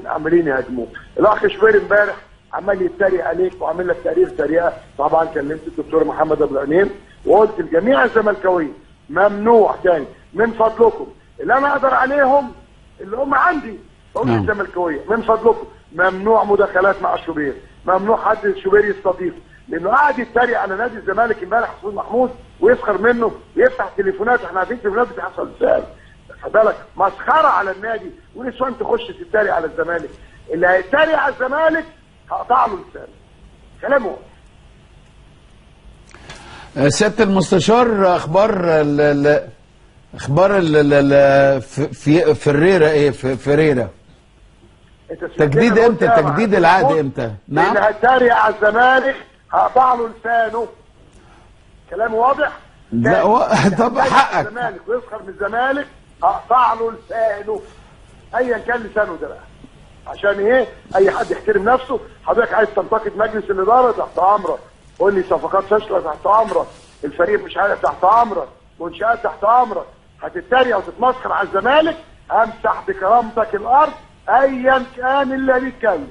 عمالين يهاجموه. الاخ شوبير امبارح عمال يتريق عليك وعامل لك تقرير تريقه. طبعا كلمت الدكتور محمد ابو العينين وقلت لجميع الزملكاويه ممنوع تاني من فضلكم اللي انا اقدر عليهم اللي هم عندي بقول للزملكاويه من فضلكم ممنوع مداخلات مع شوبير، ممنوع حد شوبير يستضيف، لانه قاعد يتريق على نادي الزمالك امبارح حسين محمود ويسخر منه ويفتح تليفونات. احنا عارفين التليفونات بتحصل ازاي، خد بالك، مسخره على النادي ونسوان تخش تتريق على الزمالك. اللي هيتريق على الزمالك هقطع له لسانه. كلامه سياده المستشار، اخبار في فريرة ايه؟ في فريرة تجديد امتى؟ تجديد العقد امتى؟ نعم، اللي هيتريق على الزمالك هقطع له لسانه. كلامه واضح؟ لا طب حقك. الزمالك ويسخر من الزمالك هقطع له لسانه ايا كان لسانه ده بقى. عشان ايه؟ اي حد يحترم نفسه. حضرتك عايز تنتقد مجلس الاداره تحت امرك، قول لي صفقات فاشله تحت امرك، الفريق مش عارف تحت امرك، منشات تحت امرك. هتتريق وتتمسخر على الزمالك همسح بكرامتك الارض ايا كان اللي بيتكلم.